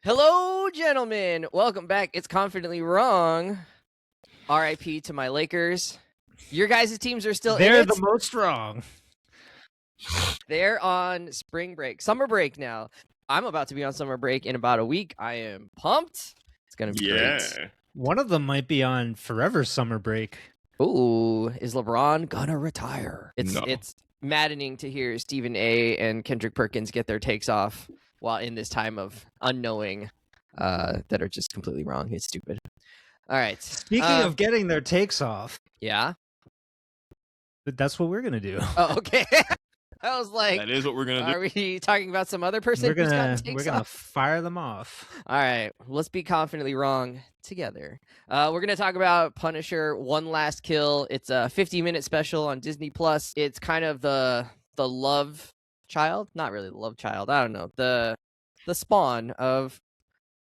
Hello, gentlemen. Welcome back. It's Confidently Wrong. RIP to my Lakers. Your guys' teams are still They're in it. the most wrong. They're on spring break, summer break now. I'm about to be on summer break in about a week. I am pumped. It's going to be great. One of them might be on forever summer break. Ooh, is LeBron gonna retire? No. It's maddening to hear Stephen A. and Kendrick Perkins get their takes off while in this time of unknowing that are just completely wrong. It's stupid. All right. Speaking of getting their takes off, yeah, that's what we're gonna do. Oh, okay. I was like, that is what we're gonna do. are we talking about some other person? We're who's gotten gonna takes off? fire them off. All right, let's be confidently wrong together. We're gonna talk about Punisher: One Last Kill. It's a 50-minute special on Disney Plus. It's kind of the love child, not really the love child. I don't know, the spawn of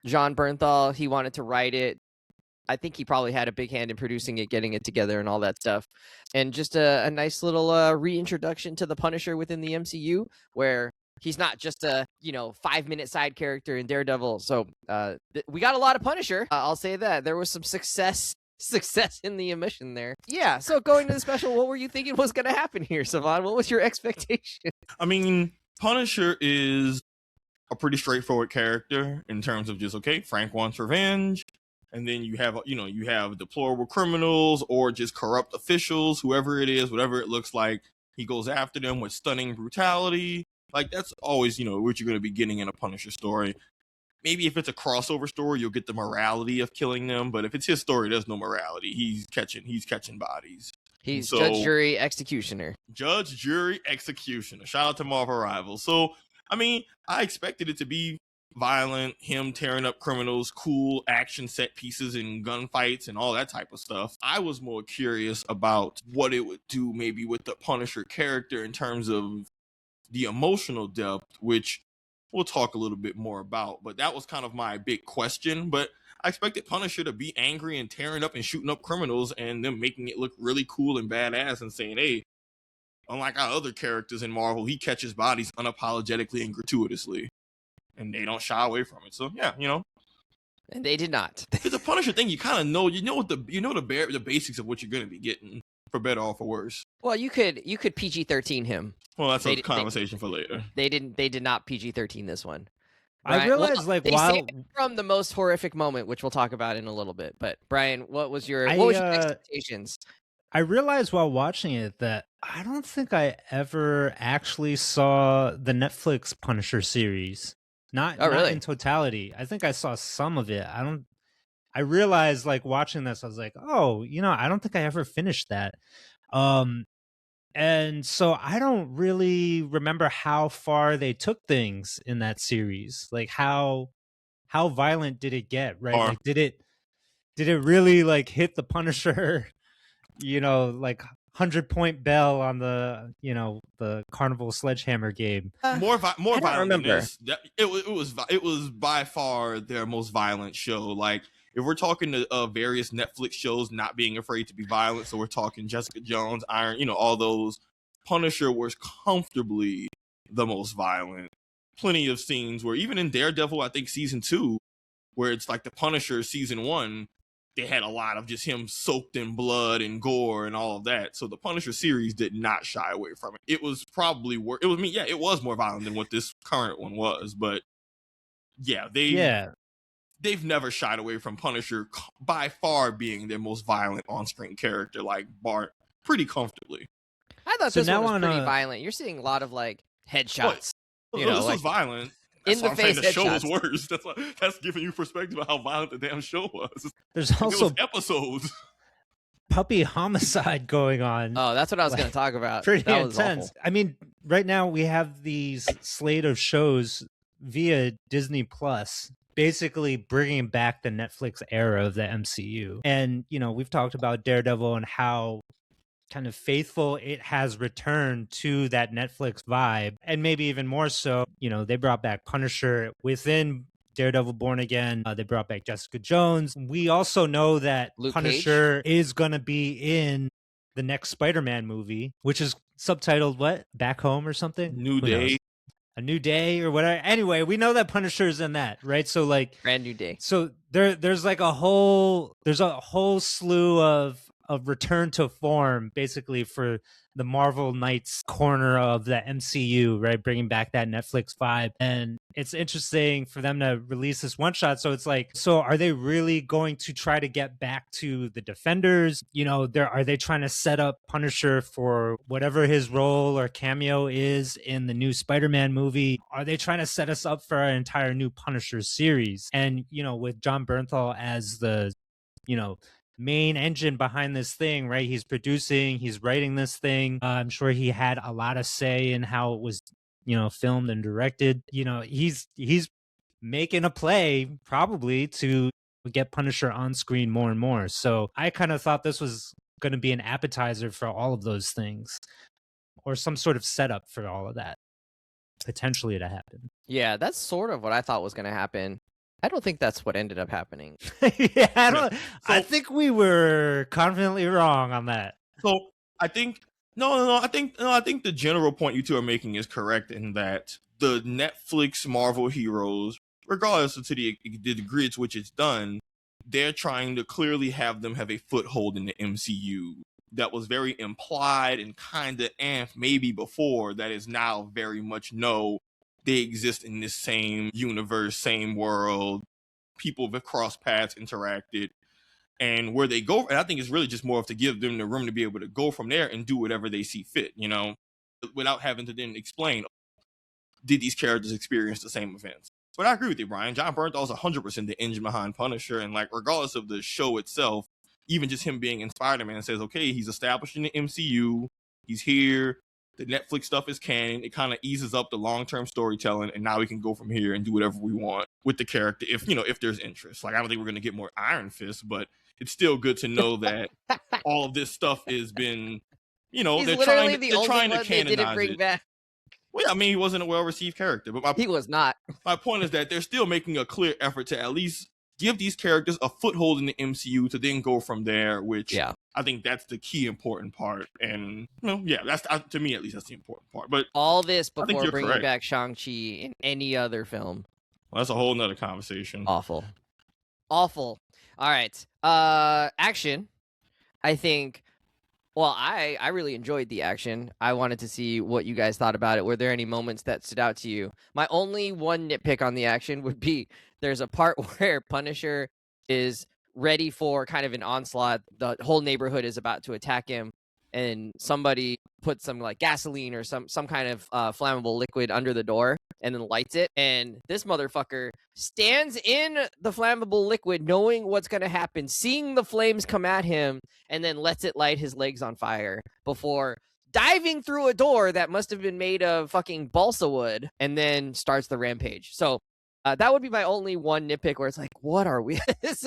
Jon Bernthal. He wanted to write it. I think he probably had a big hand in producing it, getting it together, and all that stuff. And just a nice little reintroduction to the Punisher within the MCU, where he's not just a 5-minute side character in Daredevil. So we got a lot of Punisher. I'll say that there was some success in the emission there. Yeah. So going to the special, what were you thinking was going to happen here, Savon? What was your expectation? I mean, Punisher is a pretty straightforward character in terms of just, okay, Frank wants revenge. And then you have deplorable criminals or just corrupt officials, whoever it is, whatever it looks like. He goes after them with stunning brutality. Like, that's always, what you're going to be getting in a Punisher story. Maybe if it's a crossover story, you'll get the morality of killing them. But if it's his story, there's no morality. He's catching bodies. He's judge, jury, executioner. Judge, jury, executioner. Shout out to Marvel Rivals. So, I mean, I expected it to be violent, him tearing up criminals, cool action set pieces and gunfights and all that type of stuff. I was more curious about what it would do maybe with the Punisher character in terms of the emotional depth, which we'll talk a little bit more about. But that was kind of my big question. But I expected Punisher to be angry and tearing up and shooting up criminals and them making it look really cool and badass and saying, hey, unlike our other characters in Marvel, he catches bodies unapologetically and gratuitously. And they don't shy away from it. So yeah, And they did not. It's a Punisher thing. You kind of know, the basics of what you're going to be getting, for better or for worse. Well, you could PG-13 him. Well, that's a conversation for later. They did not PG-13 this one. Brian, I realized they saved it from the most horrific moment, which we'll talk about in a little bit. But Brian, what was your expectations? I realized while watching it that I don't think I ever actually saw the Netflix Punisher series. Not in totality. I think I saw some of it. I realized, like, watching this, I was like, oh, I don't think I ever finished that. And so I don't really remember how far they took things in that series. Like, how violent did it get, right? Like, did it really, like, hit the Punisher, like 100-point bell on the the Carnival Sledgehammer game? More violent than this. It was by far their most violent show. Like, if we're talking to various Netflix shows not being afraid to be violent, so we're talking Jessica Jones, Iron, all those, Punisher was comfortably the most violent. Plenty of scenes where even in Daredevil, I think season 2, where it's like the Punisher season 1, they had a lot of just him soaked in blood and gore and all of that. So the Punisher series did not shy away from it. It was probably it was more violent than what this current one was. But they've never shied away from Punisher by far being their most violent on-screen character, like Bart, pretty comfortably. I thought this one was pretty violent. You're seeing a lot of like headshots. This was violent. In the face, the show was worse. That's giving you perspective of how violent the damn show was. There's also episodes. Puppy homicide going on. Oh, that's what I was going to talk about. Pretty intense. I mean, right now we have these slate of shows via Disney Plus, basically bringing back the Netflix era of the MCU. And we've talked about Daredevil and how kind of faithful it has returned to that Netflix vibe, and maybe even more so. They brought back Punisher within Daredevil Born Again. They brought back Jessica Jones. We also know that Luke Punisher is going to be in the next Spider-Man movie, which is subtitled what? Back Home or something? New Day. A New Day or whatever. Anyway, we know that Punisher's in that, right? So like Brand New Day. So there's like a whole slew of return to form basically for the Marvel Knights corner of the MCU, right? Bringing back that Netflix vibe. And it's interesting for them to release this one shot. So it's like, so are they really going to try to get back to the Defenders? You know, are they trying to set up Punisher for whatever his role or cameo is in the new Spider-Man movie? Are they trying to set us up for an entire new Punisher series? And, you know, with Jon Bernthal as the, you know, main engine behind this thing, right? He's producing, he's writing this thing. I'm sure he had a lot of say in how it was, you know, filmed and directed. You know, he's making a play probably to get Punisher on screen more and more. So I kind of thought this was going to be an appetizer for all of those things, or some sort of setup for all of that potentially to happen. Yeah, that's sort of what I thought was going to happen. I don't think that's what ended up happening. Yeah, I think we were confidently wrong on that. So I think I think the general point you two are making is correct in that the Netflix Marvel heroes, regardless of to the degree to which it's done, they're trying to clearly have them have a foothold in the MCU. That was very implied and kind of maybe before, that is now very much no. They exist in this same universe, same world. People have crossed paths, interacted, and where they go. And I think it's really just more of to give them the room to be able to go from there and do whatever they see fit, you know, without having to then explain, did these characters experience the same events? But I agree with you, Brian. Jon Bernthal is 100% the engine behind Punisher. And like, regardless of the show itself, even just him being in Spider-Man says, okay, he's established in the MCU. He's here. The Netflix stuff is canon. It kind of eases up the long-term storytelling, and now we can go from here and do whatever we want with the character, if there's interest. Like, I don't think we're going to get more Iron Fist, but it's still good to know that all of this stuff has been, He's they're literally trying to they didn't canonize bring it. back. Well, I mean, he wasn't a well-received character, but He was not. my point is that they're still making a clear effort to at least give these characters a foothold in the MCU to then go from there, which I think that's the key important part. And, that's to me, at least, that's the important part. But all this before bringing correct. back Shang-Chi in any other film. Well, that's a whole nother conversation. Awful. All right. Action. I think, well, I really enjoyed the action. I wanted to see what you guys thought about it. Were there any moments that stood out to you? My only one nitpick on the action would be there's a part where Punisher is ready for kind of an onslaught. The whole neighborhood is about to attack him, and somebody puts some like gasoline or some kind of flammable liquid under the door and then lights it. And this motherfucker stands in the flammable liquid knowing what's going to happen, seeing the flames come at him, and then lets it light his legs on fire before diving through a door that must have been made of fucking balsa wood and then starts the rampage. So that would be my only one nitpick where it's like, what are we? This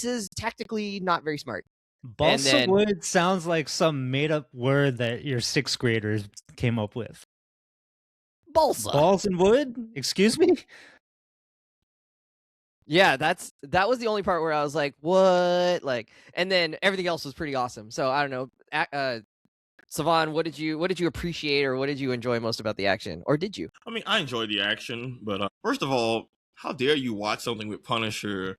is tactically not very smart. Balsa wood sounds like some made-up word that your sixth graders came up with. Balsa. Balls and wood? Excuse me? Yeah, that was the only part where I was like, what? Like, and then everything else was pretty awesome. So I don't know. Savon, what did you appreciate or what did you enjoy most about the action? Or did you? I mean, I enjoyed the action, but first of all, how dare you watch something with Punisher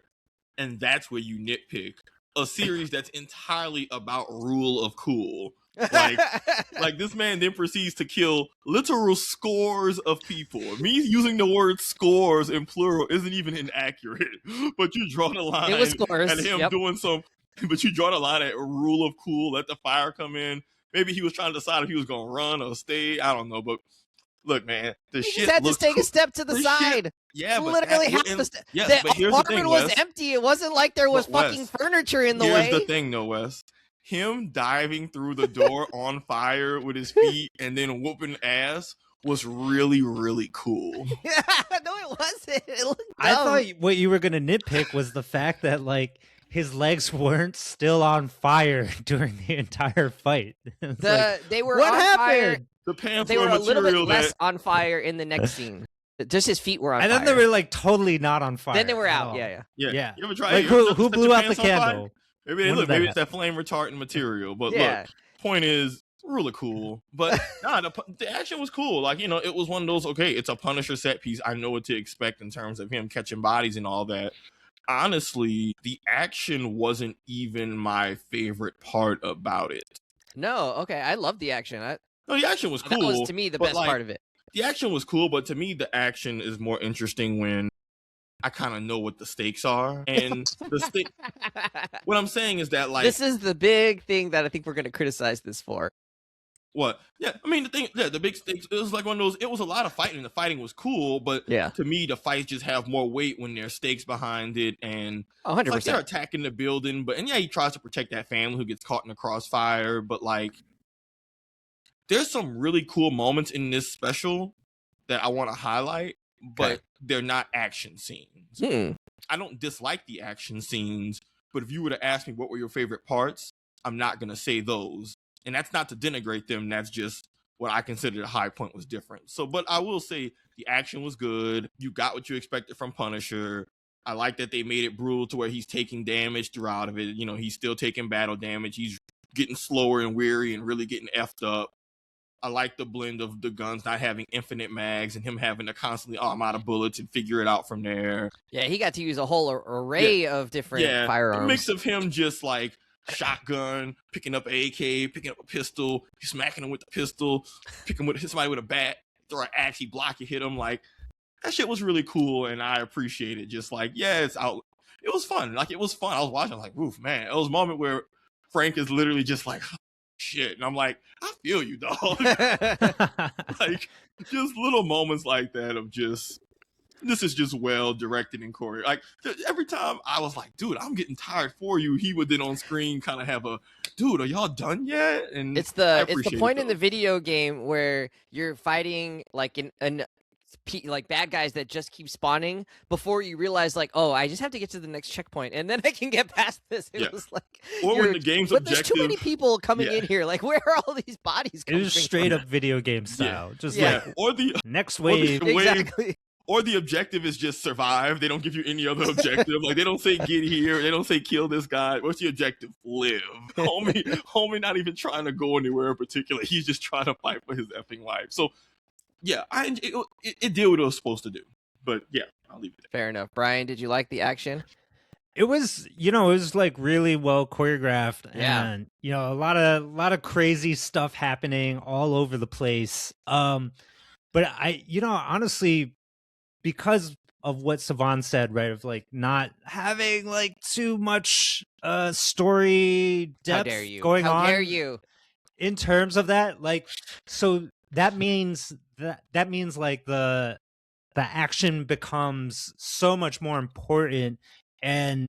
and that's where you nitpick a series that's entirely about rule of cool. Like this man then proceeds to kill literal scores of people. Me using the word scores in plural isn't even inaccurate, but you draw the line it was scores. at him doing but you draw the line at rule of cool, let the fire come in. Maybe he was trying to decide if he was going to run or stay. I don't know, but look, man, he just had to take a step to the side. Yeah, but literally half the step. Yes, but here's the thing, was Wes. empty. It wasn't like there was fucking furniture in the way. Here's the thing, though, Wes. Him diving through the door on fire with his feet and then whooping ass was really, really cool. No, it wasn't. It looked dumb. I thought what you were going to nitpick was the fact that, like, his legs weren't still on fire during the entire fight. They were what on happened? fire. The pants They were a little bit less that... on fire in the next scene. Just his feet were on fire. And then they were like totally not on fire. Then they were out. Yeah. You ever try like who blew out the candle? Maybe it's that flame retardant material. But look, point is, really cool. But nah, the action was cool. Like, you know, it was one of those, okay, it's a Punisher set piece. I know what to expect in terms of him catching bodies and all that. Honestly, the action wasn't even my favorite part about it. No, okay, I love the action. No, the action was cool. That was, to me, the best part of it. The action was cool, but to me, the action is more interesting when I kind of know what the stakes are. And what I'm saying is that, like, this is the big thing that I think we're going to criticize this for. What? Yeah, I mean, the big stakes, it was like one of those, it was a lot of fighting. The fighting was cool, but to me, the fights just have more weight when there's stakes behind it. And 100%. Like, they're attacking the building, and he tries to protect that family who gets caught in the crossfire. But, like, there's some really cool moments in this special that I want to highlight, but they're not action scenes. I don't dislike the action scenes, but if you were to ask me what were your favorite parts, I'm not going to say those. And that's not to denigrate them. That's just what I consider the high point was different. So, but I will say the action was good. You got what you expected from Punisher. I like that they made it brutal to where he's taking damage throughout of it. You know, he's still taking battle damage. He's getting slower and weary and really getting effed up. I like the blend of the guns not having infinite mags and him having to constantly, I'm out of bullets and figure it out from there. Yeah, he got to use a whole array of different firearms. A mix of him just like shotgun, picking up an AK, picking up a pistol, smacking him with the pistol, picking with somebody with a bat, throw an axe, he block, you hit him. Like, that shit was really cool, and I appreciate it. Just like, it's out. It was fun. Like, it was fun. I was watching, I was like, oof, man. It was a moment where Frank is literally just like, shit. And I'm like, I feel you, dog. Like, just little moments like that of just, this is just well directed and choreographed. Like, every time I was like, dude, I'm getting tired for you, he would then on screen kind of have a, dude, are y'all done yet? And it's the point in the video game where you're fighting like like bad guys that just keep spawning before you realize, like, oh, I just have to get to the next checkpoint and then I can get past this. It was like, or when the game's objective, there's too many people coming in here. Like, where are all these bodies coming from? It is straight up video game style. Just like, or the next wave. Exactly. Or the objective is just survive. They don't give you any other objective. Like, they don't say get here. They don't say kill this guy. What's the objective? Live. Homie not even trying to go anywhere in particular. He's just trying to fight for his effing life. So, yeah, it did what it was supposed to do. But, yeah, I'll leave it there. Fair enough. Brian, did you like the action? It was, it was like really well choreographed, and a lot of crazy stuff happening all over the place. But I, honestly, because of what Savon said, right, of like not having like too much story depth going on. How dare you? In terms of that, like, so that means like the action becomes so much more important, and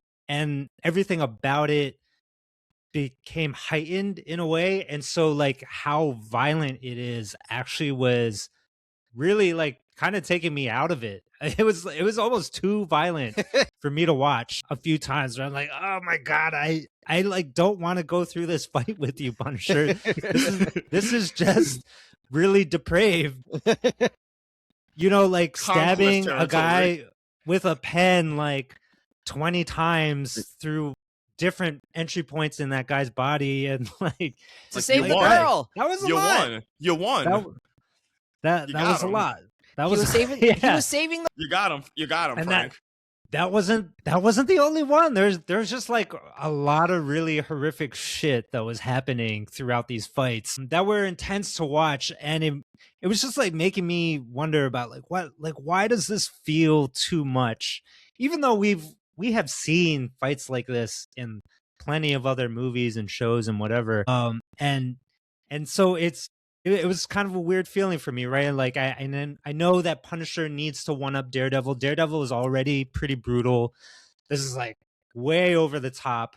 everything about it became heightened in a way, and so like how violent it is actually was really like kind of taking me out of it. It was almost too violent for me to watch a few times where I'm like, oh my God, I like don't want to go through this fight with you, Punisher. This is just really depraved. Like stabbing a guy with a pen like 20 times through different entry points in that guy's body, and like to save the girl. That was a lot. You won. That was a lot. That was saving. He was saving the. You got him, and Frank. That wasn't the only one. There's just like a lot of really horrific shit that was happening throughout these fights that were intense to watch, and it was just like making me wonder about why does this feel too much, even though we have seen fights like this in plenty of other movies and shows and whatever. And so it was kind of a weird feeling for me, right? Like I know that Punisher needs to one up Daredevil. Daredevil is already pretty brutal. This is like way over the top,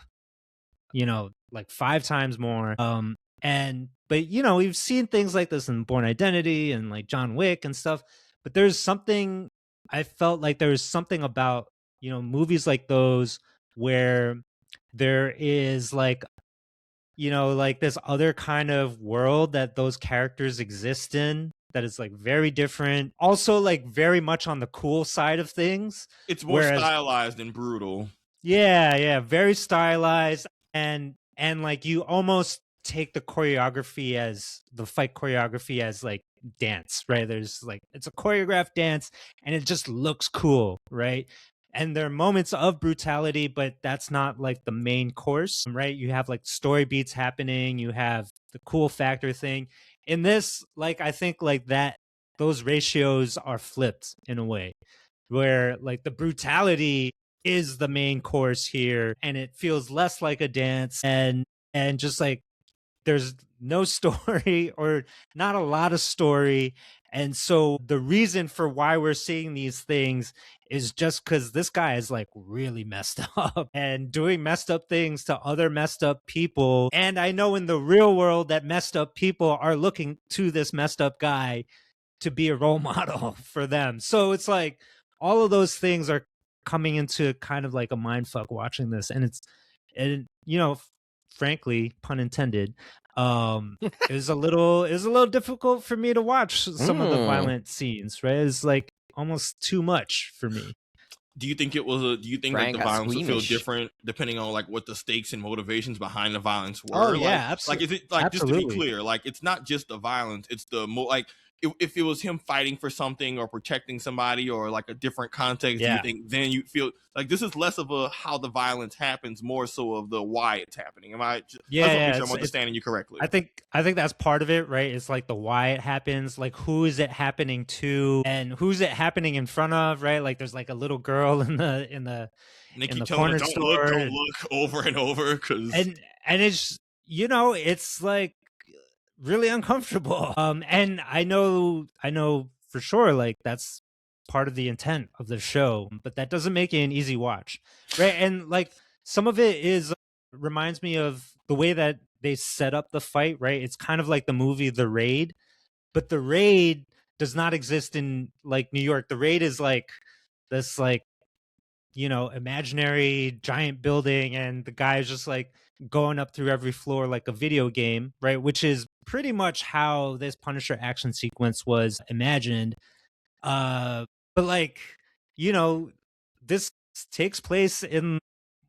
like 5 times more. But we've seen things like this in Bourne Identity and like John Wick and stuff. But I felt like there was something about, movies like those where there is like, like this other kind of world that those characters exist in that is like very different. Also like very much on the cool side of things. It's more stylized and brutal. Yeah. Very stylized. And like you almost take the choreography as the fight choreography as like dance, right? There's like it's a choreographed dance and it just looks cool, right? And there are moments of brutality, but that's not like the main course, right? You have like story beats happening, you have the cool factor thing. In this, like I think like that those ratios are flipped in a way where like the brutality is the main course here and it feels less like a dance and just like there's no story or not a lot of story. And so the reason for why we're seeing these things is just because this guy is like really messed up and doing messed up things to other messed up people. And I know in the real world that messed up people are looking to this messed up guy to be a role model for them. So it's like all of those things are coming into kind of like a mind fuck watching this. And you know, frankly, pun intended, it was a little difficult for me to watch some of the violent scenes, right? It's like almost too much for me. Do you think it was a? Do you think Brian like the got violence would feel squeamish. different depending on like what the stakes and motivations behind the violence were? Oh, yeah, like absolutely. is it like just to be Absolutely. clear, like it's not just the violence, it's the like if it was him fighting for something or protecting somebody or like a different context, do you Yeah. think then you feel like this is less of a how the violence happens, more so of the why it's happening? Am I? Yeah, I just want to yeah, make sure I'm it's- understanding you correctly. I think that's part of it, right? It's like the why it happens, like who is it happening to, and who's it happening in front of, right? Like there's like a little girl in the And they in keep the telling her, corner don't store, look over and over because and it's it's like really uncomfortable. And I know for sure like that's part of the intent of the show, but that doesn't make it an easy watch, right? And like some of it is reminds me of the way that they set up the fight, right? It's kind of like the movie The Raid, but The Raid does not exist in like New York. The Raid is like this like imaginary giant building, and the guy is just like going up through every floor like a video game, right? Which is pretty much how this Punisher action sequence was imagined. Uh, but like, this takes place in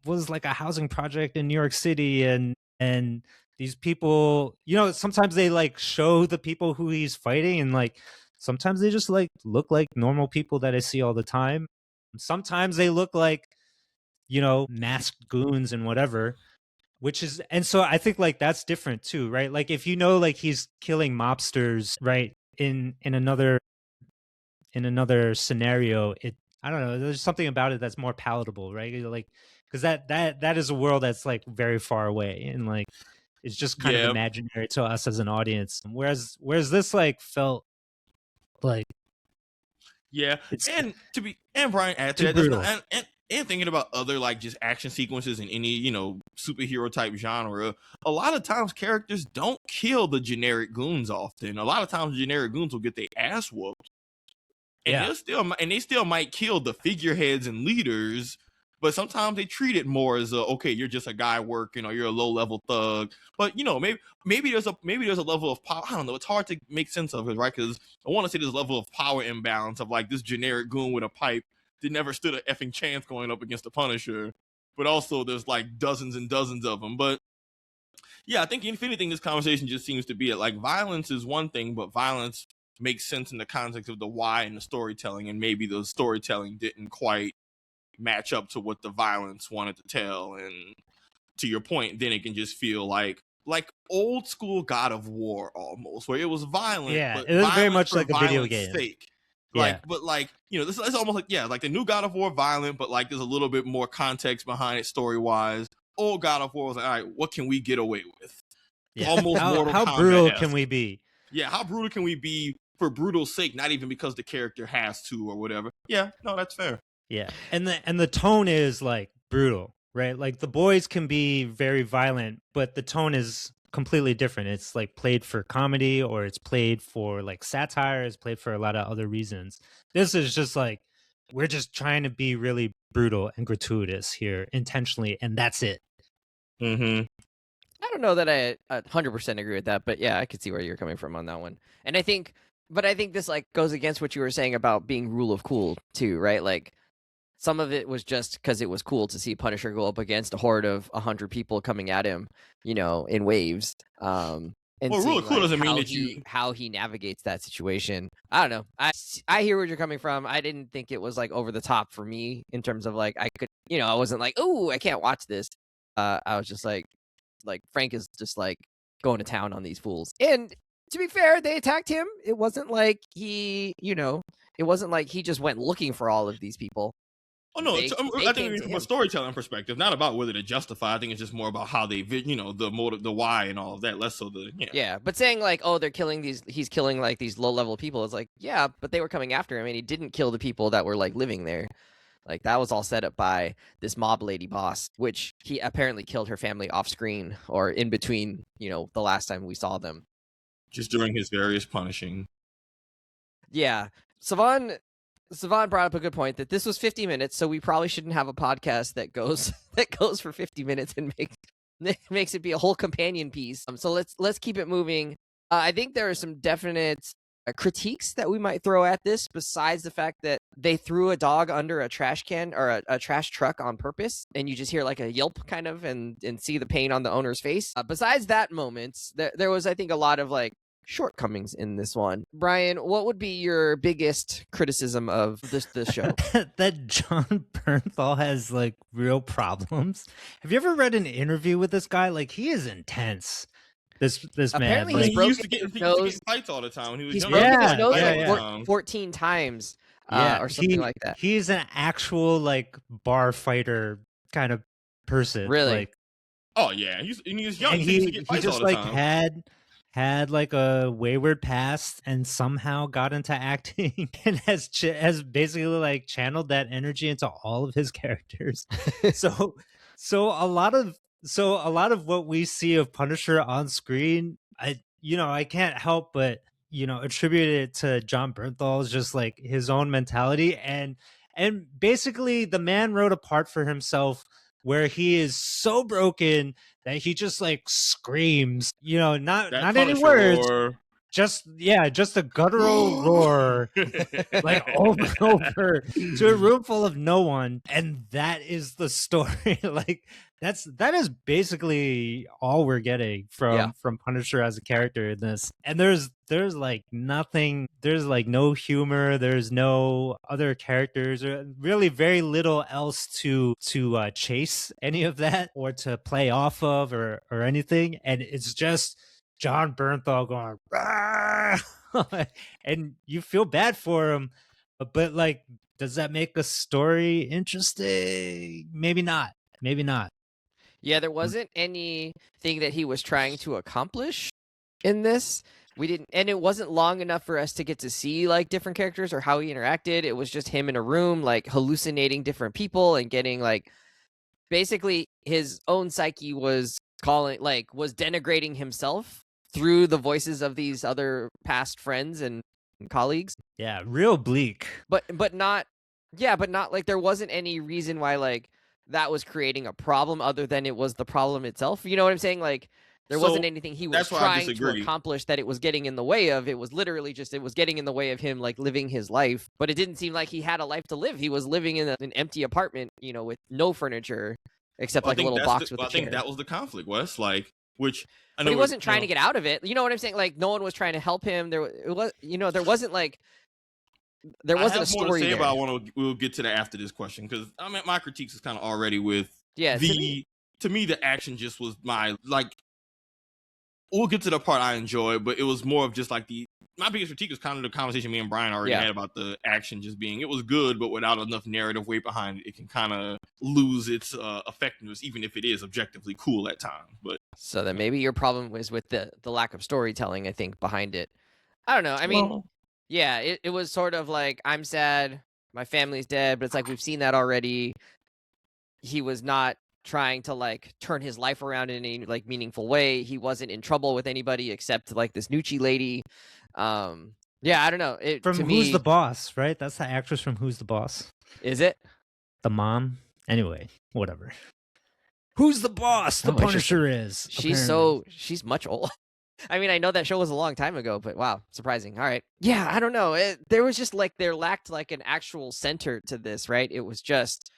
was like a housing project in New York City, and these people, sometimes they like show the people who he's fighting, and like sometimes they just like look like normal people that I see all the time. Sometimes they look like, masked goons and whatever, which is, and so I think like that's different too, right? Like if like he's killing mobsters, right, in another scenario, I don't know, there's something about it that's more palatable, right? Like because that is a world that's like very far away, and like it's just kind of yeah. imaginary to us as an audience. Whereas this like felt like Yeah, it's and Brian add to too that, that's not, brutal. and thinking about other like just action sequences in any superhero type genre, a lot of times characters don't kill the generic goons. Often, a lot of times generic goons will get their ass whooped, and Yeah. they still might kill the figureheads and leaders. But sometimes they treat it more as okay, you're just a guy working, or you're a low level thug. But maybe there's a level of power. I don't know. It's hard to make sense of it, right? Because I want to say there's a level of power imbalance of like this generic goon with a pipe that never stood a effing chance going up against the Punisher. But also there's like dozens and dozens of them. But yeah, I think if anything, this conversation just seems to be like violence is one thing, but violence makes sense in the context of the why and the storytelling, and maybe the storytelling didn't quite match up to what the violence wanted to tell. And to your point, then it can just feel like old school God of War almost, where it was violent, Yeah, but it was very violent much for like a video violence game. sake. Yeah. This is almost like like the new God of War violent, but like there's a little bit more context behind it story wise. Old God of War was like, all right, what can we get away with? Yeah. Almost Mortal How Kombat. brutal can we be? Yeah, how brutal can we be for brutal's sake, not even because the character has to or whatever. Yeah, no, that's fair. Yeah. And the tone is like brutal, right? Like the boys can be very violent, but the tone is completely different. It's like played for comedy, or it's played for like satire, it's played for a lot of other reasons. This is just like we're just trying to be really brutal and gratuitous here intentionally, and that's it. Mm-hmm. I don't know that I 100% agree with that, but yeah, I could see where you're coming from on that one. And I think this like goes against what you were saying about being rule of cool too, right? Like some of it was just because it was cool to see Punisher go up against a horde of 100 people coming at him, in waves. And Well, really seeing, cool like, doesn't mean how that you. how he navigates that situation. I don't know. I hear where you're coming from. I didn't think it was like over the top for me in terms of like I could, I wasn't like, oh, I can't watch this. I was just like Frank is just like going to town on these fools. And to be fair, they attacked him. It wasn't like he, it wasn't like he just went looking for all of these people. Oh no, They I came think to from him. a storytelling perspective, not about whether to justify. I think it's just more about how they, the motive, the why, and all of that. Less so the Yeah, but saying like, oh, they're killing he's killing like these low level people. It's like, yeah, but they were coming after him, and he didn't kill the people that were like living there. Like that was all set up by this mob lady boss, which he apparently killed her family off screen or in between, the last time we saw them. just during his various punishing. Yeah, Savon brought up a good point that this was 50 minutes, so we probably shouldn't have a podcast that goes for 50 minutes and makes it be a whole companion piece. So let's keep it moving. I think there are some definite critiques that we might throw at this, besides the fact that they threw a dog under a trash can or a trash truck on purpose, and you just hear like a yelp kind of and see the pain on the owner's face. Besides that moment, there was, I think, a lot of like shortcomings in this one. Brian, what would be your biggest criticism of this show? That Jon Bernthal has like real problems. Have you ever read an interview with this guy? Like, he is intense. This Apparently man, he's like, He used to broken get his nose. fights all the time when he was He's younger. broken his Yeah, nose yeah, like yeah. 14 times, or something like that. He's an actual like bar fighter kind of person. Really? Like, Oh yeah, he was young. and He used to get he fights just all the like time. had like a wayward past and somehow got into acting and has basically like channeled that energy into all of his characters. so a lot of what we see of Punisher on screen, I can't help but attribute it to Jon Bernthal's just like his own mentality, and basically the man wrote a part for himself where he is so broken that he just like screams, not That any Punisher words, roar. just a guttural roar, like over and over to a room full of no one, and that is the story. Like that is basically all we're getting from Punisher as a character in this. And there's like nothing, there's like no humor, there's no other characters, or really very little else to chase any of that or to play off of or anything. And it's just Jon Bernthal going, "Rah!" and you feel bad for him, but like, does that make a story interesting? Maybe not. Yeah, there wasn't anything that he was trying to accomplish in this. We didn't, and it wasn't long enough for us to get to see like different characters or how he interacted. It was just him in a room, like hallucinating different people and getting like, basically his own psyche was denigrating himself through the voices of these other past friends and colleagues. Yeah, real bleak. But not like there wasn't any reason why like that was creating a problem other than it was the problem itself. You know what I'm saying? Like there wasn't anything he was trying to accomplish that it was getting in the way of. It was literally just it was getting in the way of him like living his life. But it didn't seem like he had a life to live. He was living in an empty apartment, with no furniture except like a little box with a chair. I think that was the conflict, Wes. Like, which I know, but he wasn't trying to get out of it. You know what I'm saying? Like no one was trying to help him. There wasn't like. There wasn't a story more to say there. about. We'll get to that after this question, because I mean my critiques is kind of already with to me the action just was my like. We'll get to the part I enjoy, but it was more of just like my biggest critique was kind of the conversation me and Brian already had about the action just being, it was good, but without enough narrative weight behind it, it can kind of lose its effectiveness, even if it is objectively cool at times. But so then maybe your problem was with the lack of storytelling, I think, behind it. I don't know. I mean, it was sort of like, I'm sad, my family's dead, but it's like we've seen that already. He was not trying to like turn his life around in any like meaningful way. He wasn't in trouble with anybody except like this Nucci lady. I don't know. From Who's the Boss, right? That's the actress from Who's the Boss. Is it? The mom? Anyway, whatever. Who's the boss? The Punisher is. She's much old. I mean, I know that show was a long time ago, but wow, surprising. All right. Yeah, I don't know. There was just like, there lacked like an actual center to this, right? It was just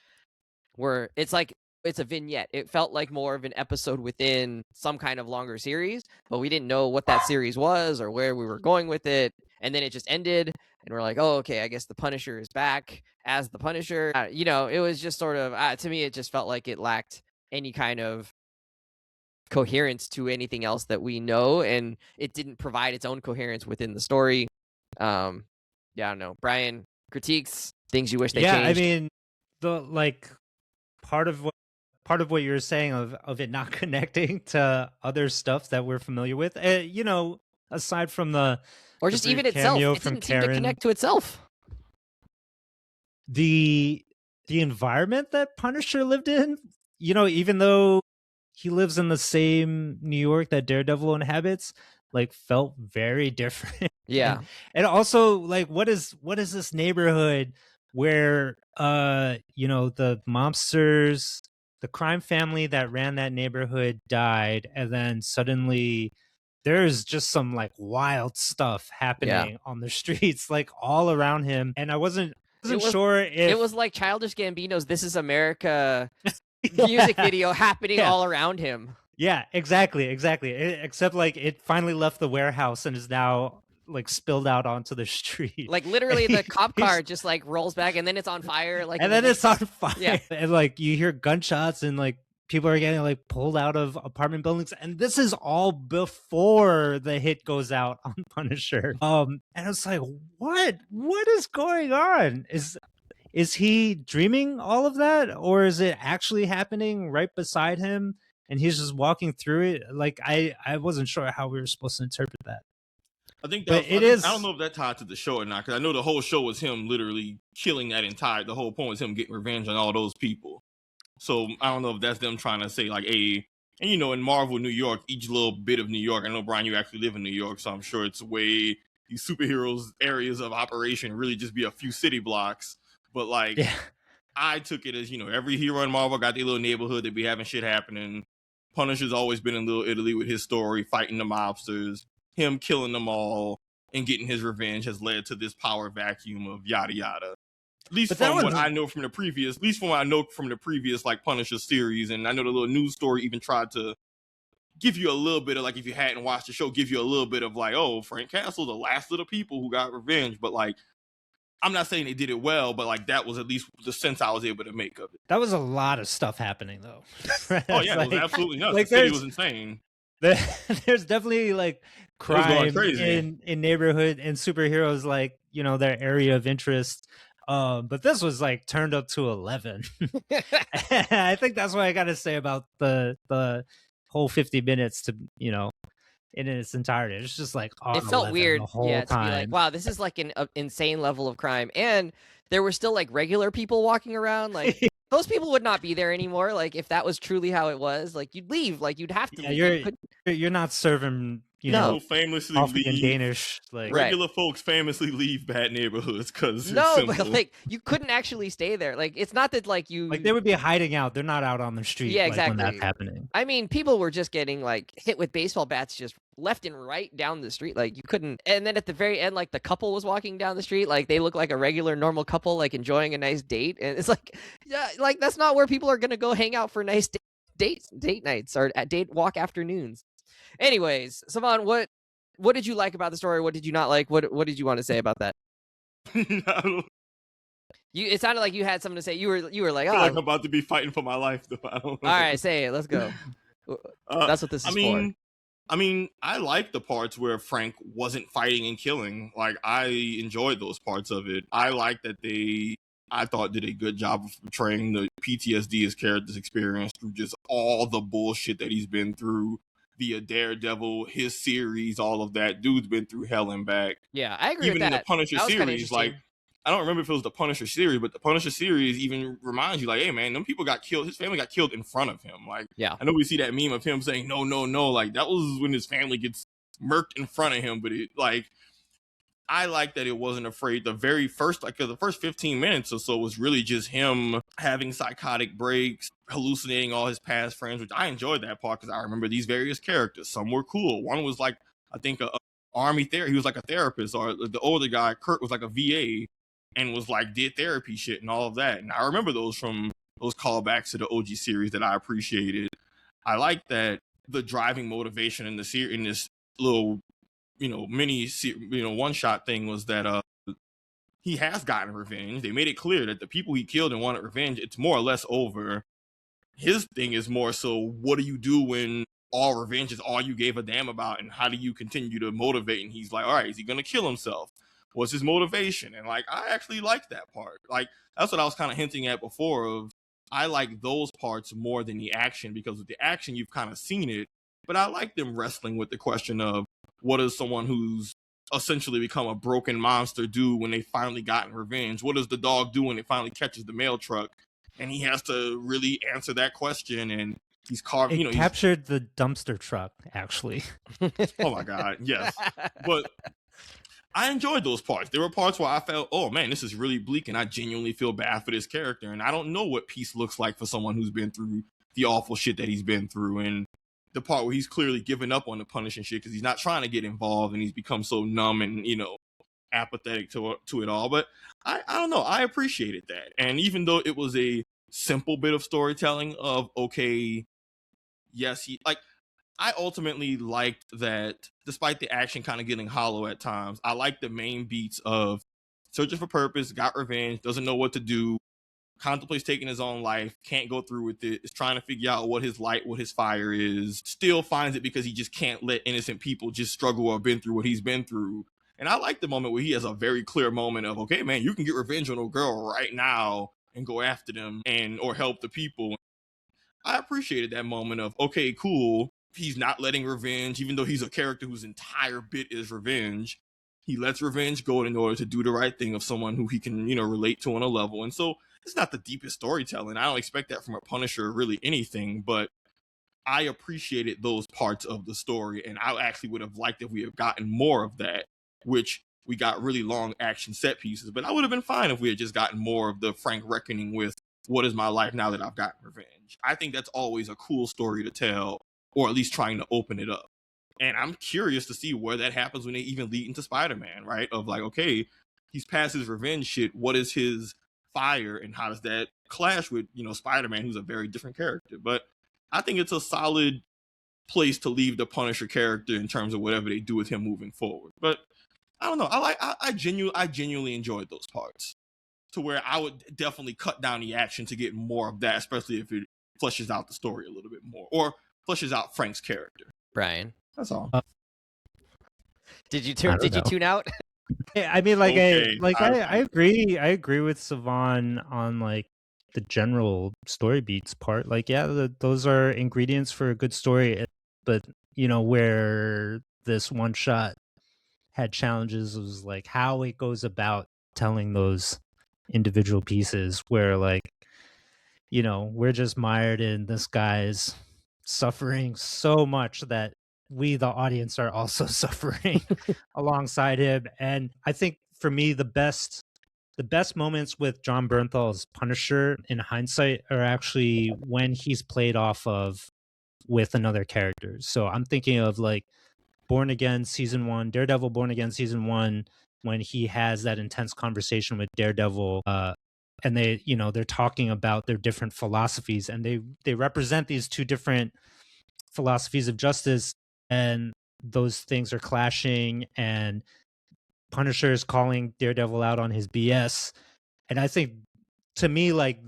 where it's like, it's a vignette. It felt like more of an episode within some kind of longer series, but we didn't know what that series was or where we were going with it. And then it just ended, and we're like, oh, okay, I guess the Punisher is back as the Punisher. It was just sort of, to me, it just felt like it lacked any kind of coherence to anything else that we know, and it didn't provide its own coherence within the story. Yeah, I don't know. Brian, critiques, things you wish they changed. I mean, the part of what you're saying of it not connecting to other stuff that we're familiar with, aside from or just even itself, it didn't seem to connect to itself. The environment that Punisher lived in, even though he lives in the same New York that Daredevil inhabits, like, felt very different. Yeah. And also, like, what is this neighborhood where the mobsters, the crime family that ran that neighborhood died, and then suddenly there's just some like wild stuff happening on the streets, like all around him. And I wasn't sure if it was like Childish Gambino's "This Is America" music video happening all around him. Yeah, exactly. Except like it finally left the warehouse and is now like spilled out onto the street. Like literally the cop car just like rolls back and then it's on fire. Like, and then it's on fire. And like you hear gunshots and like people are getting like pulled out of apartment buildings. And this is all before the hit goes out on Punisher. And it's like, what is going on? Is he dreaming all of that, or is it actually happening right beside him and he's just walking through it? Like, I wasn't sure how we were supposed to interpret that. I think that I don't know if that tied to the show or not, because I know the whole show was him literally killing the whole point was him getting revenge on all those people. So I don't know if that's them trying to say like, and in Marvel New York, each little bit of New York, I know, Brian, you actually live in New York, so I'm sure it's way these superheroes areas of operation really just be a few city blocks. But like, I took it as, every hero in Marvel got their little neighborhood that be having shit happening. Punisher's always been in Little Italy with his story, fighting the mobsters. Him killing them all and getting his revenge has led to this power vacuum of yada yada. At least from what I know from the previous like Punisher series, and I know the little news story even tried to give you a little bit of like, if you hadn't watched the show, give you a little bit of like, oh, Frank Castle, the last of the people who got revenge. But like, I'm not saying they did it well, but like that was at least the sense I was able to make of it. That was a lot of stuff happening though. Oh yeah, it was absolutely nuts. Like, the city was insane. There's definitely like crime in neighborhood and superheroes, like, their area of interest. But this was like turned up to 11. I think that's what I got to say about the whole 50 minutes to, in its entirety. It's just like it felt weird, the whole time. To be like, wow, this is like an insane level of crime, and there were still like regular people walking around. Like those people would not be there anymore. Like if that was truly how it was, like you'd leave. Like you'd have to. Yeah, you're not serving. Famously coffee in Danish. Like regular folks famously leave bad neighborhoods because but like you couldn't actually stay there. Like it's not that like you they would be hiding out. They're not out on the street. Yeah, exactly. When that's happening. I mean, people were just getting like hit with baseball bats just left and right down the street. Like you couldn't. And then at the very end, like the couple was walking down the street. Like they look like a regular normal couple, like enjoying a nice date. And it's like, like that's not where people are gonna go hang out for nice date nights or date walk afternoons. Anyways, Savon, what did you like about the story? What did you not like? What did you want to say about that? No. It sounded like you had something to say. You were like, oh, I'm about to be fighting for my life. Though. I don't know. All right, say it. Let's go. That's what this is for. I mean, I like the parts where Frank wasn't fighting and killing. Like, I enjoyed those parts of it. I like that I thought did a good job of portraying the PTSD his character's experience through just all the bullshit that he's been through via Daredevil, his series, all of that. Dude's been through hell and back. Yeah, I agree even with that. In the Punisher series, like, I don't remember if it was the Punisher series, but the Punisher series even reminds you, like, hey, man, them people got killed. His family got killed in front of him. Like, yeah. I know we see that meme of him saying, no. Like, that was when his family gets murked in front of him. But it, like, I like that it wasn't afraid. The very first, like, the first 15 minutes or so was really just him having psychotic breaks, hallucinating all his past friends, which I enjoyed that part because I remember these various characters. Some were cool. One was like I think a army he was like a therapist, or the older guy, Kurt, was like a VA and was like did therapy shit and all of that. And I remember those from those callbacks to the OG series that I appreciated. I like that the driving motivation in in this little, mini, one shot thing was that he has gotten revenge. They made it clear that the people he killed and wanted revenge, it's more or less over. His thing is more so, what do you do when all revenge is all you gave a damn about, and how do you continue to motivate? And he's like, all right, is he gonna kill himself? What's his motivation? And like, I actually like that part. Like, that's what I was kind of hinting at before, of I like those parts more than the action, because with the action you've kind of seen it, but I like them wrestling with the question of, what does someone who's essentially become a broken monster do when they finally gotten revenge? What does the dog do when it finally catches the mail truck? And he has to really answer that question, and he's carved. It captured the dumpster truck, actually. Oh my god, yes. But I enjoyed those parts. There were parts where I felt, oh man, this is really bleak, and I genuinely feel bad for this character. And I don't know what peace looks like for someone who's been through the awful shit that he's been through. And the part where he's clearly given up on the punishing shit because he's not trying to get involved, and he's become so numb and apathetic to it all. But I don't know, I appreciated that. And even though it was a simple bit of storytelling of, okay, yes, I ultimately liked that, despite the action kind of getting hollow at times, I liked the main beats of searching for purpose, got revenge, doesn't know what to do, contemplates taking his own life, can't go through with it, is trying to figure out what his light, what his fire is, still finds it because he just can't let innocent people just struggle or been through what he's been through. And I like the moment where he has a very clear moment of, okay, man, you can get revenge on a girl right now and go after them or help the people. I appreciated that moment of, okay, cool. He's not letting revenge, even though he's a character whose entire bit is revenge. He lets revenge go in order to do the right thing of someone who he can, relate to on a level. And so it's not the deepest storytelling. I don't expect that from a Punisher or really anything, but I appreciated those parts of the story. And I actually would have liked if we had gotten more of that, which we got really long action set pieces. But I would have been fine if we had just gotten more of the frank reckoning with, what is my life now that I've gotten revenge? I think that's always a cool story to tell, or at least trying to open it up. And I'm curious to see where that happens when they even lead into Spider-Man, right? Of like, okay, he's past his revenge shit. What is his fire, and how does that clash with, Spider-Man, who's a very different character? But I think it's a solid place to leave the Punisher character in terms of whatever they do with him moving forward. But I don't know. I genuinely enjoyed those parts, to where I would definitely cut down the action to get more of that, especially if it fleshes out the story a little bit more, or fleshes out Frank's character. Brian, that's all. Did you tune out? I mean, like, okay, I agree. I agree with Savon on like the general story beats part. Like, yeah, those are ingredients for a good story. But where this one shot had challenges was like how it goes about telling those individual pieces, where like, we're just mired in this guy's suffering so much that we, the audience, are also suffering alongside him. And I think for me, the best moments with Jon Bernthal's Punisher in hindsight are actually when he's played off of with another character. So I'm thinking of like Born Again season 1, Daredevil Born Again season 1, when he has that intense conversation with Daredevil, and they're talking about their different philosophies, and they represent these two different philosophies of justice, and those things are clashing, and Punisher is calling Daredevil out on his BS. And I think, to me, like,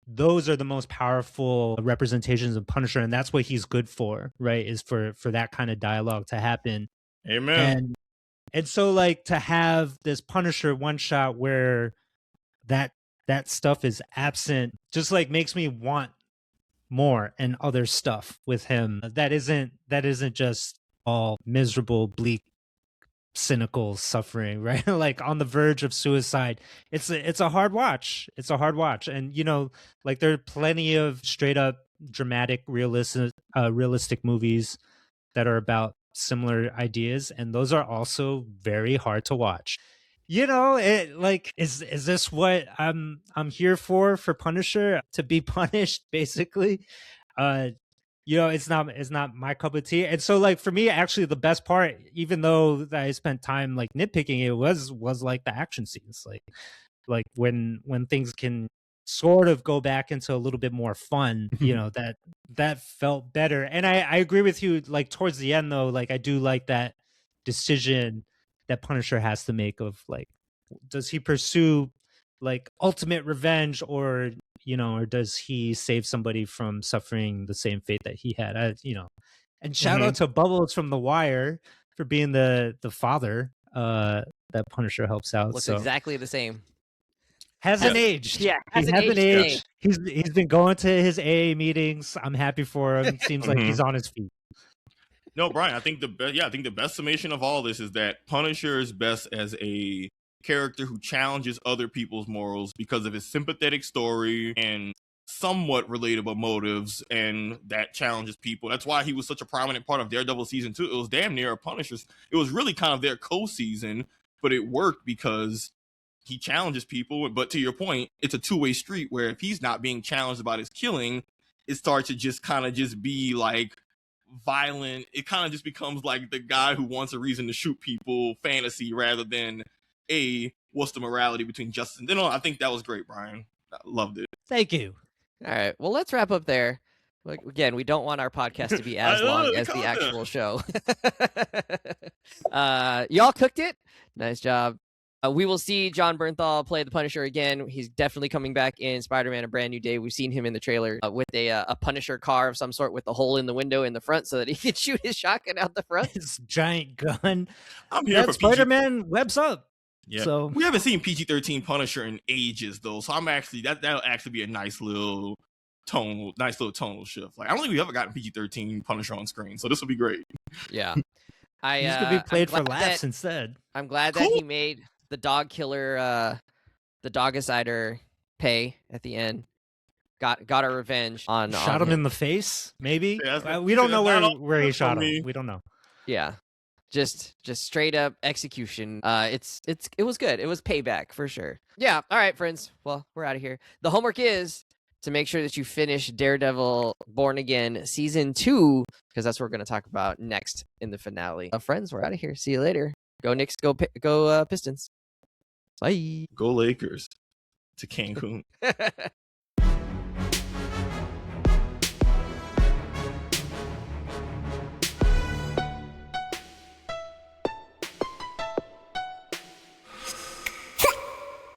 those are the most powerful representations of Punisher, and that's what he's good for, right? Is for that kind of dialogue to happen. Amen. And so, like, to have this Punisher one shot where that stuff is absent just like makes me want more and other stuff with him that isn't just all miserable, bleak, cynical suffering, right? Like on the verge of suicide. It's a hard watch. And like there are plenty of straight up dramatic realistic movies that are about similar ideas, and those are also very hard to watch. It like is this what I'm here for Punisher, to be punished, basically? it's not my cup of tea. And so like for me, actually the best part, even though I spent time like nitpicking it, was like the action scenes. Like when things can sort of go back into a little bit more fun, that felt better. And I agree with you, like towards the end though, like I do like that decision that Punisher has to make of like, does he pursue like ultimate revenge, or or does he save somebody from suffering the same fate that he had? And shout out to Bubbles from The Wire for being the father that Punisher helps out. Looks so exactly the same. hasn't aged. Yeah, He hasn't hasn't aged. aged. He's been going to his AA meetings. I'm happy for him. Seems like he's on his feet. No, Brian, I think the best summation of all this is that Punisher is best as a character who challenges other people's morals because of his sympathetic story and somewhat relatable motives, and that challenges people. That's why he was such a prominent part of Daredevil season 2. It was damn near a Punisher's. It was really kind of their co-season, but it worked because he challenges people. But to your point, it's a two-way street where if he's not being challenged about his killing, it starts to just kind of just be like violent. It kind of just becomes like the guy who wants a reason to shoot people fantasy rather than what's the morality between justice and I think that was great, Brian. I loved it. Thank you. All right, well, let's wrap up there. Again, we don't want our podcast to be as long as the actual show. Y'all cooked it. Nice job. We will see Jon Bernthal play the Punisher again. He's definitely coming back in Spider-Man: A Brand New Day. We've seen him in the trailer with a Punisher car of some sort with a hole in the window in the front so that he can shoot his shotgun out the front. His giant gun. I'm here for Spider-Man webs up. Yeah. So we haven't seen PG-13 Punisher in ages though. So I'm actually that'll actually be a nice little tonal shift. Like I don't think we've ever gotten PG-13 Punisher on screen. So this will be great. Yeah. He's gonna be played for laughs instead. I'm glad that he made the dog killer, the Dogicider pay at the end. Got our revenge on shot him in the face, maybe. Yeah, we don't know where he shot him. We don't know. Yeah, just straight up execution. It was good. It was payback for sure. Yeah. All right, friends. Well, we're out of here. The homework is to make sure that you finish Daredevil Born Again season 2, because that's what we're going to talk about next in the finale. Friends, we're out of here. See you later. Go Knicks. Go Pistons. Bye. Go Lakers to Cancun.